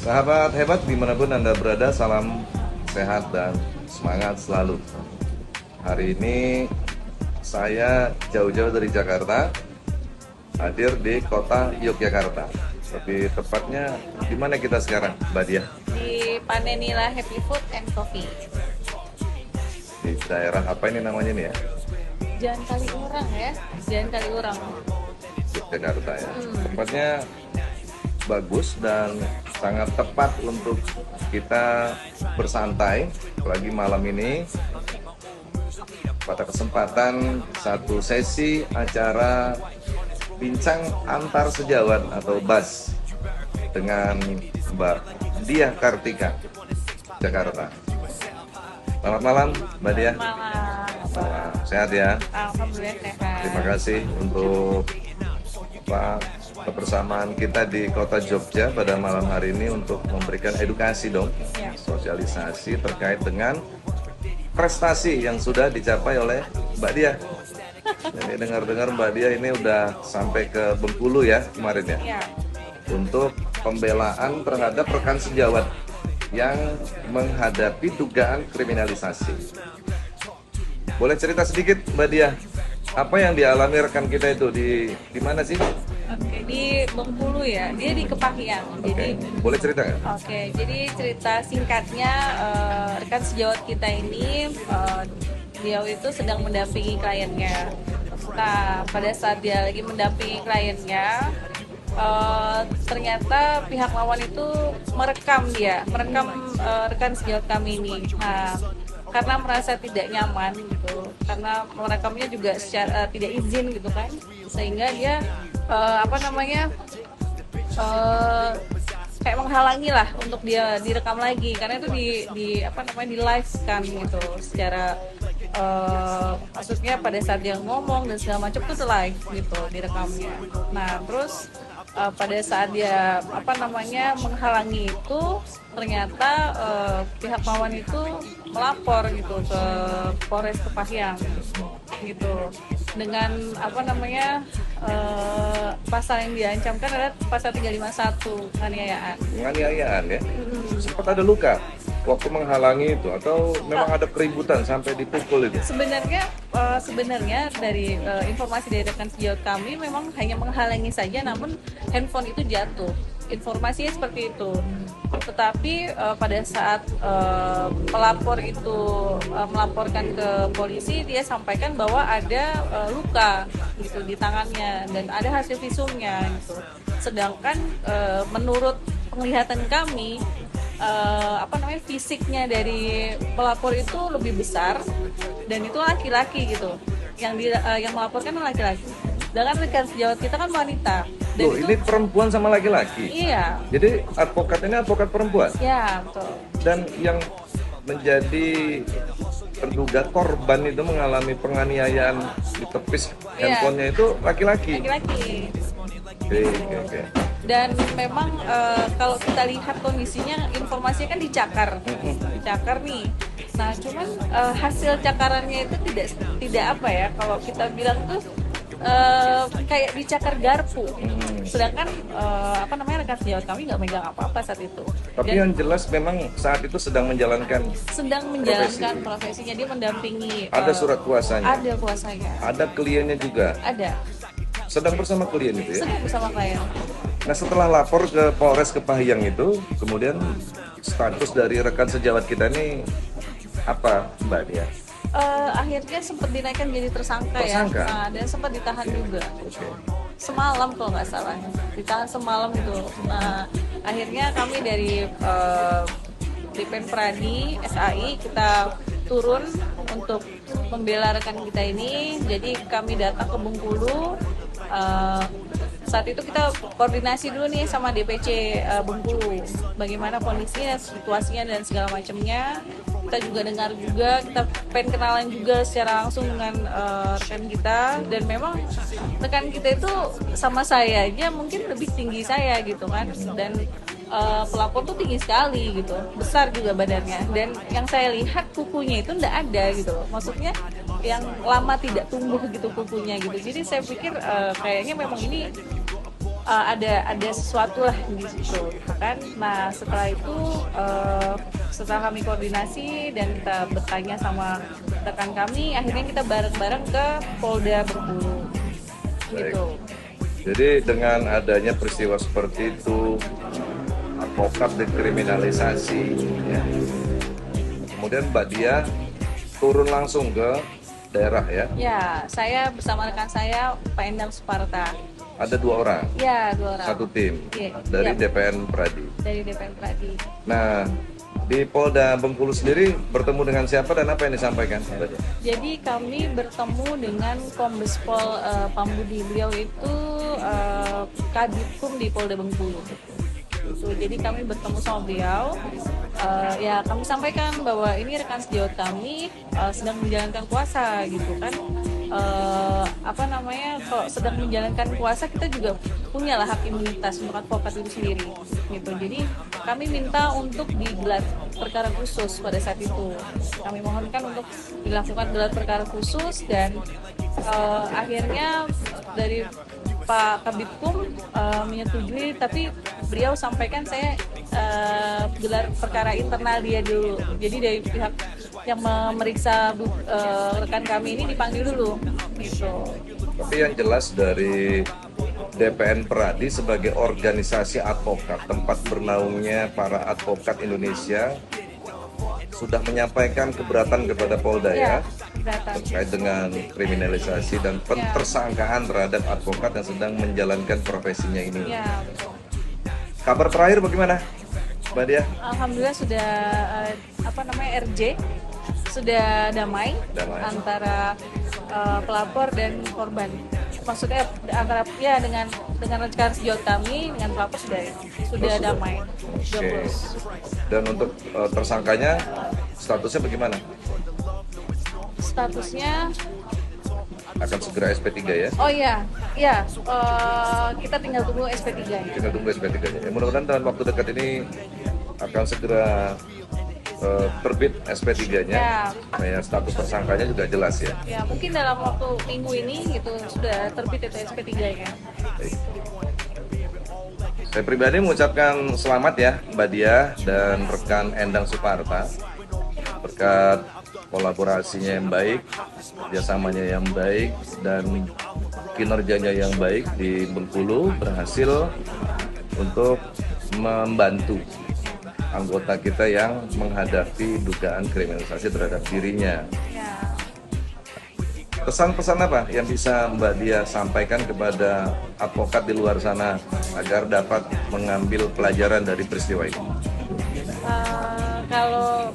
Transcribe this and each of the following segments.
Sahabat hebat dimanapun Anda berada, salam sehat dan semangat selalu. Hari ini saya jauh-jauh dari Jakarta, hadir di kota Yogyakarta. Lebih tepatnya di mana kita sekarang, Mbak Diah? Di Panenila Happy Food and Coffee. Di daerah apa ini namanya nih ya? Jalan Kaliurang ya, Jalan Kaliurang. Yogyakarta ya. Tempatnya bagus dan sangat tepat untuk kita bersantai apalagi malam ini pada kesempatan satu sesi acara bincang antar sejawat atau BAS dengan Mbak Diah Kartika, Jakarta. Selamat malam Mbak Diah. Malam. Sehat ya. Alhamdulillah sehat. Terima kasih untuk kebersamaan kita di kota Jogja pada malam hari ini untuk memberikan edukasi dong, Ya. sosialisasi terkait dengan prestasi yang sudah dicapai oleh Mbak Diah. Jadi dengar-dengar Mbak Diah ini udah sampai ke Bengkulu ya kemarin ya, Ya. untuk pembelaan terhadap rekan sejawat yang menghadapi dugaan kriminalisasi. Boleh cerita sedikit Mbak Diah, apa yang dialami rekan kita itu di mana sih? Oke, di Bengkulu ya. Dia di Kepahyang. Oke, Jadi boleh cerita nggak? Oke, jadi cerita singkatnya rekan sejawat kita ini dia itu sedang mendampingi kliennya. Nah, pada saat dia lagi mendampingi kliennya, ternyata pihak lawan itu merekam rekan sejawat kami ini. Nah, karena merasa tidak nyaman gitu, karena merekamnya juga secara tidak izin gitu kan, sehingga dia apa namanya kayak menghalangi lah untuk dia direkam lagi karena itu di apa namanya di live kan gitu secara maksudnya pada saat dia ngomong dan segala macam tuh live gitu direkamnya. Nah terus pada saat dia apa namanya menghalangi itu ternyata pihak lawan itu melapor gitu ke Polres Kepahyang gitu dengan apa namanya pasal yang diancamkan adalah pasal 351 penganiayaan. Penganiayaan ya? Sempat ada luka waktu menghalangi itu atau memang ada keributan sampai dipukul itu? Sebenarnya dari informasi dari rekan sejawat kami memang hanya menghalangi saja, namun handphone itu jatuh. Informasinya seperti itu. Tetapi pada saat pelapor itu melaporkan ke polisi, dia sampaikan bahwa ada luka gitu di tangannya dan ada hasil visumnya gitu. Sedangkan menurut penglihatan kami apa namanya fisiknya dari pelapor itu lebih besar dan itu laki-laki gitu. Yang melaporkan laki-laki. Sedangkan rekan sejawat kita kan wanita. Dan Loh, itu, ini perempuan sama laki-laki? iya. Jadi advokat ini advokat perempuan? Ya, betul. Dan yang menjadi terduga korban itu mengalami penganiayaan di tepis handphonenya itu laki-laki? Laki-laki. Oke. Dan memang kalau kita lihat kondisinya informasinya kan dicakar nih. Nah cuman hasil cakarannya itu tidak apa ya, kalau kita bilang tuh kayak dicakar garpu. Sedangkan apa namanya rekan sejawat kami nggak megang apa-apa saat itu. Tapi Dan yang jelas memang saat itu sedang menjalankan profesinya, dia mendampingi. ada surat kuasanya, Ada kuasanya. ada kliennya juga, Ada. sedang bersama klien itu ya. Sedang bersama klien. Nah setelah lapor ke Polres Kepahyang itu, kemudian status dari rekan sejawat kita ini apa Mbak Dia? Akhirnya sempat dinaikkan jadi tersangka. Tersangka? Ya. Nah, dan sempat ditahan juga. Oke. Semalam kalau nggak salah, ditahan semalam itu. Nah akhirnya kami dari Dipen Pradi SAI kita turun untuk membela rekan kita ini. Jadi kami datang ke Bengkulu. Saat itu kita koordinasi dulu nih sama DPC Bengkulu, bagaimana kondisinya, situasinya dan segala macamnya. Kita juga dengar juga, kita pengen kenalan juga secara langsung dengan rekan kita. Dan memang rekan kita itu sama saya aja mungkin lebih tinggi saya gitu kan. Dan pelapor tuh tinggi sekali gitu, besar juga badannya. Dan yang saya lihat kukunya itu enggak ada gitu, maksudnya yang lama tidak tumbuh gitu kukunya gitu. Jadi saya pikir kayaknya memang ini ada sesuatu lah di situ gitu kan. Nah setelah itu setelah kami koordinasi dan kita bertanya sama rekan kami, akhirnya kita bareng-bareng ke Polda Bengkulu gitu. Jadi dengan adanya peristiwa seperti itu, advokat dikriminalisasi, ya. Kemudian Mbak Dia turun langsung ke daerah ya. Ya, saya bersama rekan saya Pak Endang Suparta. Ada 2 orang, Ya, 2 orang. satu tim Iya, dari iya. DPN Pradi. Dari DPN Pradi. Nah, di Polda Bengkulu sendiri bertemu dengan siapa dan apa yang disampaikan? Mbak Dia? Jadi kami bertemu dengan Kombes Pol Pambudi. Beliau itu Kadipkum di Polda Bengkulu. Gitu. Jadi kami bertemu sama beliau. Ya kami sampaikan bahwa ini rekan sejawat kami sedang menjalankan puasa gitu kan. Apa namanya, kalau sedang menjalankan puasa kita juga punyalah hak imunitas untuk advokat itu sendiri gitu. Jadi kami minta untuk digelar perkara khusus pada saat itu. Kami mohonkan untuk dilakukan gelar perkara khusus dan akhirnya dari Pak Kabitkum menyetujui, tapi beliau sampaikan saya gelar perkara internal dia dulu. Jadi dari pihak yang memeriksa rekan kami ini dipanggil dulu gitu. Tapi yang jelas dari DPN Pradi sebagai organisasi advokat, tempat bernaungnya para advokat Indonesia, sudah menyampaikan keberatan kepada Polda ya, keberatan. terkait dengan kriminalisasi dan pentersangkaan terhadap advokat yang sedang menjalankan profesinya ini. Ya, betul. Kabar terakhir bagaimana, Mbak Dia? Alhamdulillah sudah RJ sudah damai. Antara pelapor dan korban. Maksudnya antara dengan rekan sejawat kami dengan pelapor sudah damai. Oke. Dan untuk tersangkanya statusnya bagaimana? Statusnya Akan segera SP3 ya? oh iya, kita tinggal tunggu SP3-nya. Kita tunggu SP3-nya. Ya, mudah-mudahan dalam waktu dekat ini akan segera terbit SP3-nya. Ya. Nah, status tersangkanya juga jelas ya. Ya, mungkin dalam waktu minggu ini gitu sudah terbit itu SP3-nya. Baik. Saya pribadi mengucapkan selamat ya Mbak Dia dan rekan Endang Suparta berkat kolaborasinya yang baik, kerjasamanya yang baik, dan kinerjanya yang baik di Bengkulu berhasil untuk membantu anggota kita yang menghadapi dugaan kriminalisasi terhadap dirinya. Ya. Pesan-pesan apa yang bisa Mbak Dia sampaikan kepada advokat di luar sana agar dapat mengambil pelajaran dari peristiwa ini? Kalau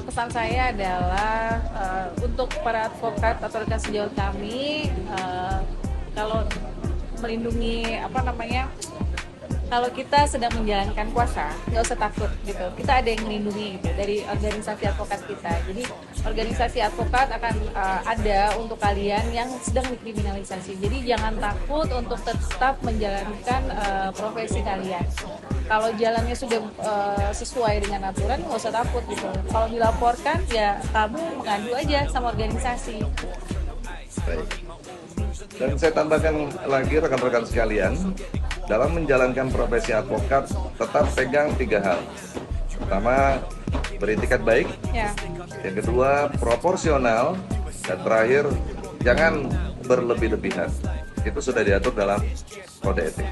pesan saya adalah untuk para advokat atau rekan sejawat kami, kalau melindungi kalau kita sedang menjalankan puasa, nggak usah takut gitu. Kita ada yang melindungi gitu dari organisasi advokat kita. Jadi organisasi advokat akan ada untuk kalian yang sedang dikriminalisasi. Jadi jangan takut untuk tetap menjalankan profesi kalian. Kalau jalannya sudah sesuai dengan aturan, nggak usah takut gitu. Kalau dilaporkan ya kamu mengadu aja sama organisasi. Baik. Dan saya tambahkan lagi rekan-rekan sekalian, dalam menjalankan profesi advokat tetap pegang 3 hal. Pertama, beretikat baik. Ya. Yang kedua, proporsional. Dan terakhir, jangan berlebih-lebihan. Itu sudah diatur dalam kode etik.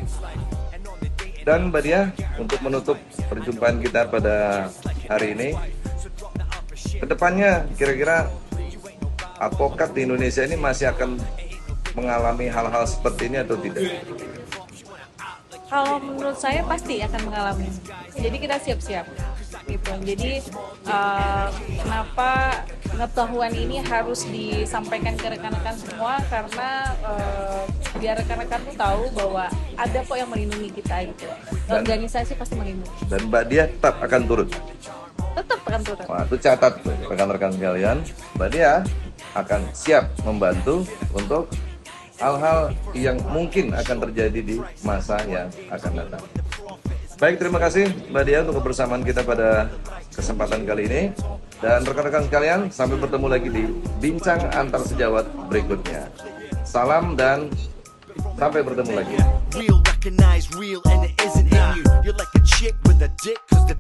Dan Mbak Dia, untuk menutup perjumpaan kita pada hari ini, kedepannya kira-kira advokat di Indonesia ini masih akan mengalami hal-hal seperti ini atau tidak? Kalau menurut saya pasti akan mengalami. Jadi kita siap-siap gitu. Jadi kenapa pengetahuan ini harus disampaikan ke rekan-rekan semua, karena biar rekan-rekan tuh tahu bahwa ada kok yang melindungi kita gitu. Organisasi pasti melindungi. Dan Mbak Dia tetap akan turut. Tetap akan turut. Wah, itu catat rekan-rekan sekalian. Mbak Dia akan siap membantu untuk hal-hal yang mungkin akan terjadi di masa yang akan datang. Baik, terima kasih Mbak Dia untuk kebersamaan kita pada kesempatan kali ini. Dan rekan-rekan sekalian, sampai bertemu lagi di Bincang Antar Sejawat berikutnya. Salam dan Sampai bertemu lagi. Real recognize real and it isn't in you. You're like a chick with a dick 'cause the